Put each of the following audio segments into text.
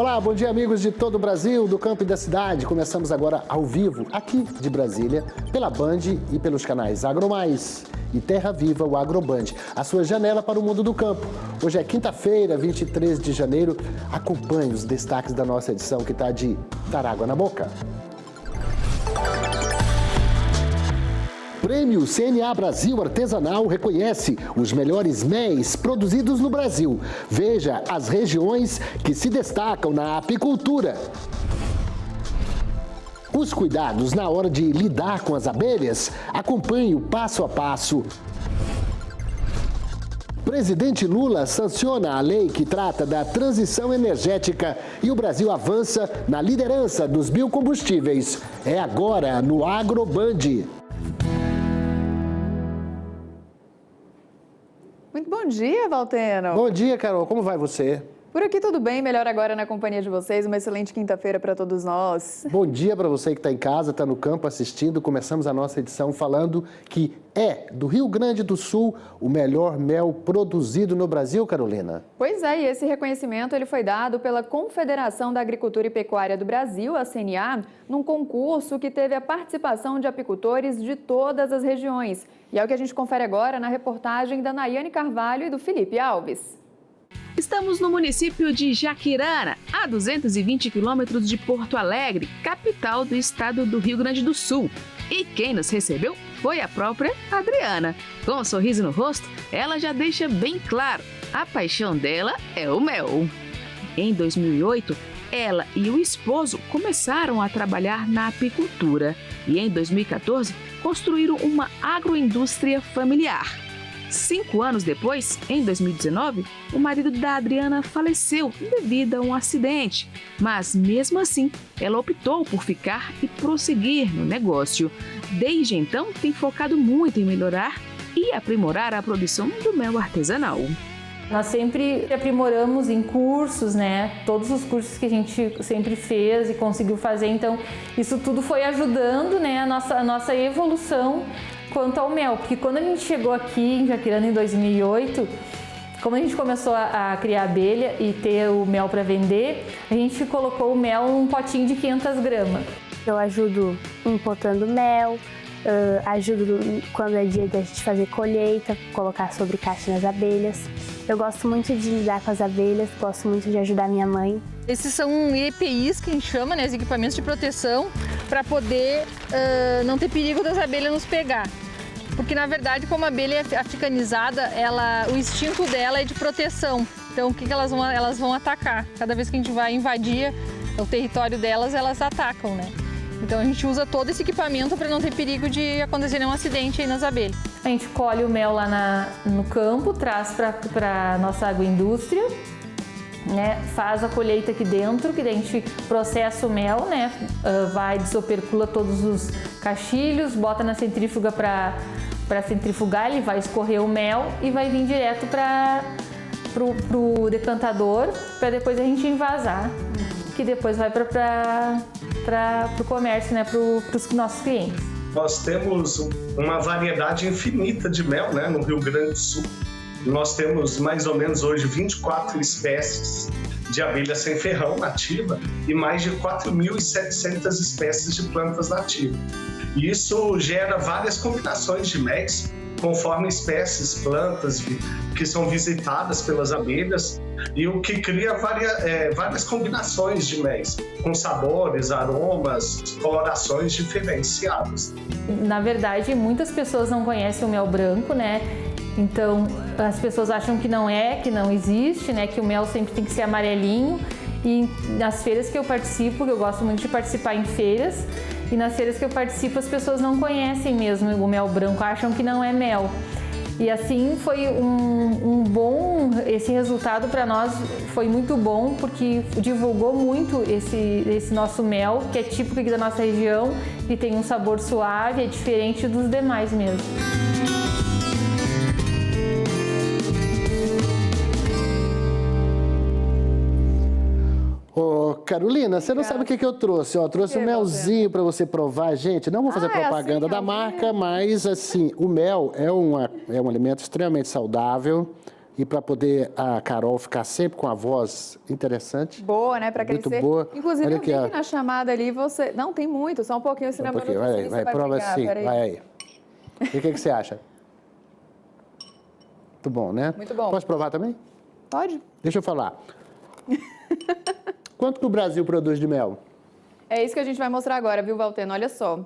Olá, bom dia amigos de todo o Brasil, do campo e da cidade. Começamos agora ao vivo, aqui de Brasília, pela Band e pelos canais AgroMais e Terra Viva, o AgroBand, a sua janela para o mundo do campo. Hoje é quinta-feira, 23 de janeiro. Acompanhe os destaques da nossa edição que está de dar água na boca. Prêmio CNA Brasil Artesanal reconhece os melhores MEIs produzidos no Brasil. Veja as regiões que se destacam na apicultura. Os cuidados na hora de lidar com as abelhas. Acompanhe o passo a passo. Presidente Lula sanciona a lei que trata da transição energética e o Brasil avança na liderança dos biocombustíveis. É agora no AgroBand. Muito bom dia, Valteno. Bom dia, Carol. Como vai você? Por aqui tudo bem, melhor agora na companhia de vocês. Uma excelente quinta-feira para todos nós. Bom dia para você que está em casa, está no campo assistindo. Começamos a nossa edição falando que é do Rio Grande do Sul o melhor mel produzido no Brasil, Carolina. Pois é, e esse reconhecimento ele foi dado pela Confederação da Agricultura e Pecuária do Brasil, a CNA, num concurso que teve a participação de apicultores de todas as regiões. E é o que a gente confere agora na reportagem da Nayane Carvalho e do Felipe Alves. Estamos no município de Jaquirana, a 220 quilômetros de Porto Alegre, capital do estado do Rio Grande do Sul. E quem nos recebeu foi a própria Adriana. Com um sorriso no rosto, ela já deixa bem claro, a paixão dela é o mel. Em 2008, ela e o esposo começaram a trabalhar na apicultura e em 2014 construíram uma agroindústria familiar. 5 anos depois, em 2019, o marido da Adriana faleceu devido a um acidente. Mas, mesmo assim, ela optou por ficar e prosseguir no negócio. Desde então, tem focado muito em melhorar e aprimorar a produção do mel artesanal. Nós sempre aprimoramos em cursos, né? Todos os cursos que a gente sempre fez e conseguiu fazer. Então, isso tudo foi ajudando, né, a nossa evolução quanto ao mel. Porque quando a gente chegou aqui em Jaquirana em 2008, como a gente começou a criar abelha e ter o mel para vender, a gente colocou o mel num potinho de 500 gramas. Eu ajudo importando mel, ajudo quando é dia da gente fazer colheita, colocar sobre caixa nas abelhas. Eu gosto muito de lidar com as abelhas, gosto muito de ajudar minha mãe. Esses são EPIs que a gente chama, né, os equipamentos de proteção, para poder não ter perigo das abelhas nos pegar. Porque na verdade, como a abelha é africanizada, o instinto dela é de proteção. Então o que elas vão? Elas vão atacar. Cada vez que a gente vai invadir o território delas, elas atacam, né? Então a gente usa todo esse equipamento para não ter perigo de acontecer nenhum acidente aí nas abelhas. A gente colhe o mel lá no campo, traz para a nossa agroindústria, né? Faz a colheita aqui dentro, que daí a gente processa o mel, né? Vai, desopercula todos os cachilhos, bota na centrífuga para centrifugar, ele vai escorrer o mel e vai vir direto pro decantador, para depois a gente envasar, que depois vai para o comércio, né? Para os nossos clientes. Nós temos uma variedade infinita de mel, né, no Rio Grande do Sul. Nós temos mais ou menos hoje 24 espécies de abelha sem ferrão nativa e mais de 4.700 espécies de plantas nativas. E isso gera várias combinações de méis, conforme espécies, plantas que são visitadas pelas abelhas, e o que cria várias combinações de méis, com sabores, aromas, colorações diferenciadas. Na verdade, muitas pessoas não conhecem o mel branco, né? Então, as pessoas acham que não existe, né? Que o mel sempre tem que ser amarelinho. E nas feiras que eu participo, que eu gosto muito de participar em feiras, e nas feiras que eu participo as pessoas não conhecem mesmo o mel branco, acham que não é mel. E assim foi esse resultado para nós foi muito bom, porque divulgou muito esse nosso mel, que é típico aqui da nossa região, e tem um sabor suave, é diferente dos demais mesmo. Ô, Carolina, você não sabe o que eu trouxe? Eu trouxe um melzinho para você provar. Gente, não vou fazer propaganda da marca, mas assim, o mel é um alimento extremamente saudável, E para poder a Carol ficar sempre com a voz interessante. Boa, né? Para Muito crescer. boa. Inclusive, Olha eu vi aqui, que na chamada ali você... Não, tem muito, só um pouquinho. Senão Um pouquinho, vai aí, vai, prova assim, vai aí. E o que você acha? Muito bom, né? Muito bom. Posso provar também? Pode. Deixa eu falar. Quanto que o Brasil produz de mel? É isso que a gente vai mostrar agora, viu, Valteno? Olha só.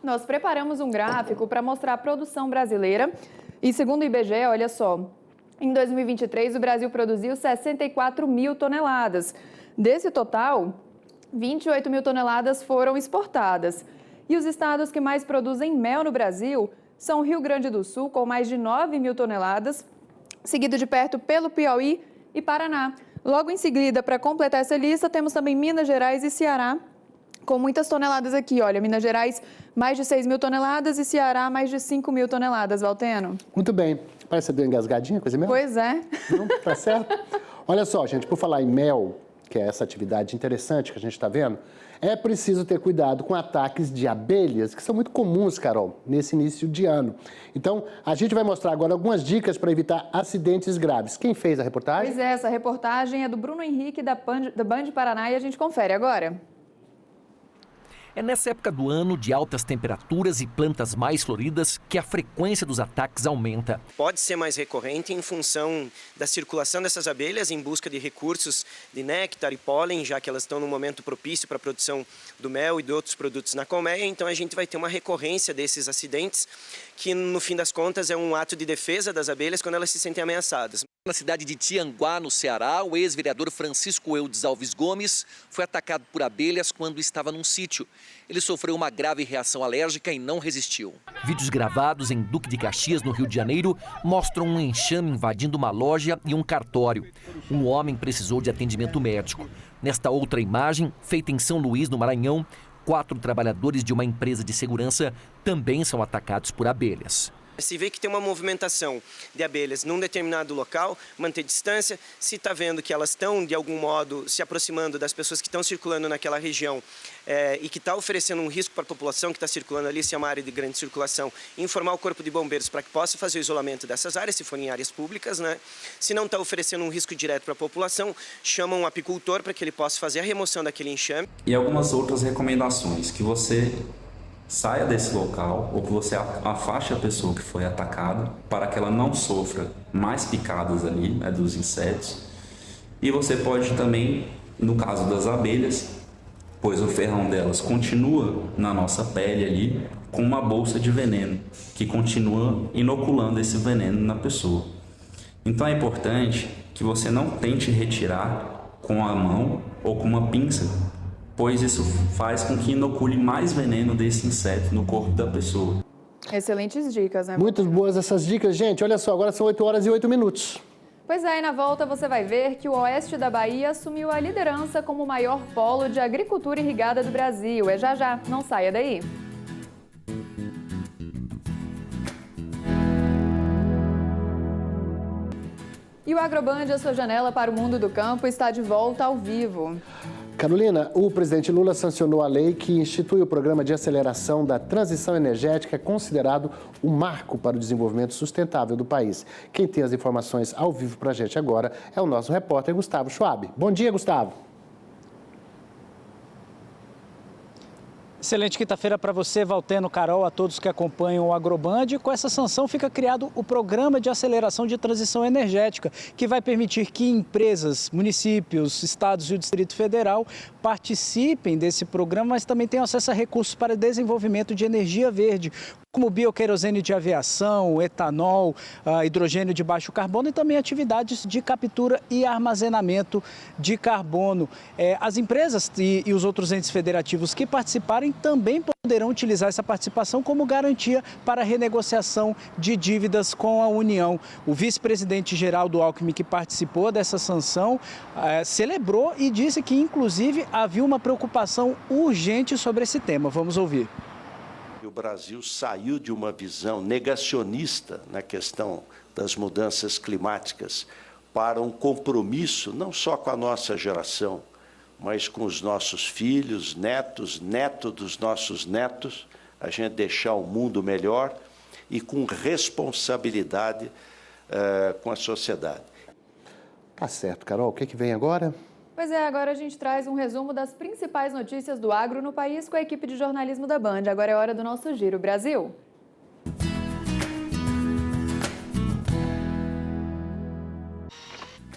Nós preparamos um gráfico para mostrar a produção brasileira. E segundo o IBGE, olha só, em 2023 o Brasil produziu 64 mil toneladas. Desse total, 28 mil toneladas foram exportadas. E os estados que mais produzem mel no Brasil são Rio Grande do Sul, com mais de 9 mil toneladas, seguido de perto pelo Piauí e Paraná. Logo em seguida, para completar essa lista, temos também Minas Gerais e Ceará, com muitas toneladas aqui. Olha, Minas Gerais, mais de 6 mil toneladas e Ceará, mais de 5 mil toneladas, Valteno. Muito bem. Parece ser bem engasgadinha, coisa mesmo? Pois é. Não, tá certo? Olha só, gente, por falar em mel, que é essa atividade interessante que a gente está vendo, é preciso ter cuidado com ataques de abelhas, que são muito comuns, Carol, nesse início de ano. Então, a gente vai mostrar agora algumas dicas para evitar acidentes graves. Quem fez a reportagem? Pois é, essa reportagem é do Bruno Henrique, da Band Paraná, e a gente confere agora. É nessa época do ano, de altas temperaturas e plantas mais floridas, que a frequência dos ataques aumenta. Pode ser mais recorrente em função da circulação dessas abelhas em busca de recursos de néctar e pólen, já que elas estão num momento propício para a produção do mel e de outros produtos na colmeia. Então a gente vai ter uma recorrência desses acidentes, que no fim das contas é um ato de defesa das abelhas quando elas se sentem ameaçadas. Na cidade de Tianguá, no Ceará, o ex-vereador Francisco Eudes Alves Gomes foi atacado por abelhas quando estava num sítio. Ele sofreu uma grave reação alérgica e não resistiu. Vídeos gravados em Duque de Caxias, no Rio de Janeiro, mostram um enxame invadindo uma loja e um cartório. Um homem precisou de atendimento médico. Nesta outra imagem, feita em São Luís, no Maranhão, 4 trabalhadores de uma empresa de segurança também são atacados por abelhas. Se vê que tem uma movimentação de abelhas num determinado local, manter distância. Se está vendo que elas estão, de algum modo, se aproximando das pessoas que estão circulando naquela região e que está oferecendo um risco para a população que está circulando ali, se é uma área de grande circulação, informar o Corpo de Bombeiros para que possa fazer o isolamento dessas áreas, se forem áreas públicas, né? Se não está oferecendo um risco direto para a população, chama um apicultor para que ele possa fazer a remoção daquele enxame. E algumas outras recomendações, que você saia desse local ou que você afaste a pessoa que foi atacada para que ela não sofra mais picadas ali, né, dos insetos. E você pode também, no caso das abelhas, pois o ferrão delas continua na nossa pele ali, com uma bolsa de veneno que continua inoculando esse veneno na pessoa. Então é importante que você não tente retirar com a mão ou com uma pinça, pois isso faz com que inocule mais veneno desse inseto no corpo da pessoa. Excelentes dicas, né? Muito boas essas dicas, gente. Olha só, agora são 8 horas e 8 minutos. Pois é, e na volta você vai ver que o oeste da Bahia assumiu a liderança como o maior polo de agricultura irrigada do Brasil. É já já, não saia daí. E o Agroband, a sua janela para o mundo do campo, está de volta ao vivo. Carolina, o presidente Lula sancionou a lei que institui o programa de aceleração da transição energética, considerado o marco para o desenvolvimento sustentável do país. Quem tem as informações ao vivo para a gente agora é o nosso repórter Gustavo Schwab. Bom dia, Gustavo. Excelente quinta-feira para você, Valteno, Carol, a todos que acompanham o Agroband. Com essa sanção fica criado o Programa de Aceleração de Transição Energética, que vai permitir que empresas, municípios, estados e o Distrito Federal participem desse programa, mas também tenham acesso a recursos para desenvolvimento de energia verde, como bioquerosene de aviação, etanol, hidrogênio de baixo carbono e também atividades de captura e armazenamento de carbono. As empresas e os outros entes federativos que participarem também poderão utilizar essa participação como garantia para a renegociação de dívidas com a União. O vice-presidente Geraldo Alckmin, que participou dessa sanção, celebrou e disse que, inclusive, havia uma preocupação urgente sobre esse tema. Vamos ouvir. O Brasil saiu de uma visão negacionista na questão das mudanças climáticas para um compromisso não só com a nossa geração, mas com os nossos filhos, netos, netos dos nossos netos, a gente deixar o mundo melhor e com responsabilidade com a sociedade. Tá certo, Carol. O que vem agora? Pois é, agora a gente traz um resumo das principais notícias do agro no país com a equipe de jornalismo da Band. Agora é hora do nosso Giro Brasil.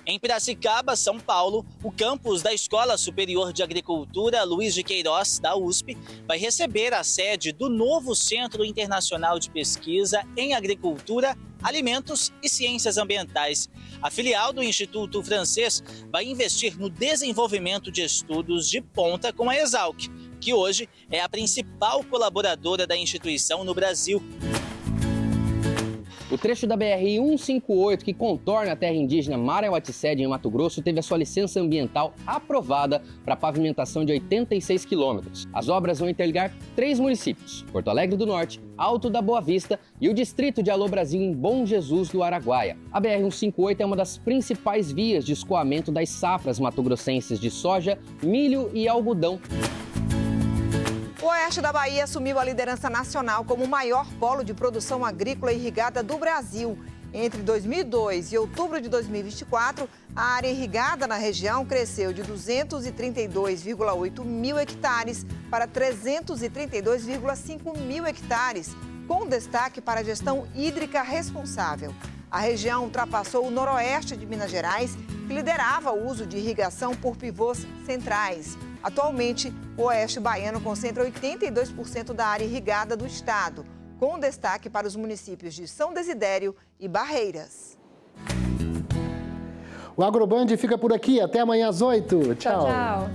Em Piracicaba, São Paulo, o campus da Escola Superior de Agricultura Luiz de Queiroz, da USP, vai receber a sede do novo Centro Internacional de Pesquisa em Agricultura, Alimentos e Ciências Ambientais. A filial do Instituto Francês vai investir no desenvolvimento de estudos de ponta com a Exalc, que hoje é a principal colaboradora da instituição no Brasil. O trecho da BR-158, que contorna a terra indígena Marauaticede, em Mato Grosso, teve a sua licença ambiental aprovada para pavimentação de 86 quilômetros. As obras vão interligar 3 municípios, Porto Alegre do Norte, Alto da Boa Vista e o distrito de Alô Brasil, em Bom Jesus do Araguaia. A BR-158 é uma das principais vias de escoamento das safras matogrossenses de soja, milho e algodão. O oeste da Bahia assumiu a liderança nacional como o maior polo de produção agrícola irrigada do Brasil. Entre 2002 e outubro de 2024, a área irrigada na região cresceu de 232,8 mil hectares para 332,5 mil hectares, com destaque para a gestão hídrica responsável. A região ultrapassou o noroeste de Minas Gerais, que liderava o uso de irrigação por pivôs centrais. Atualmente, o oeste baiano concentra 82% da área irrigada do estado, com destaque para os municípios de São Desidério e Barreiras. O AgroBand fica por aqui. Até amanhã às 8. Tchau. Tchau.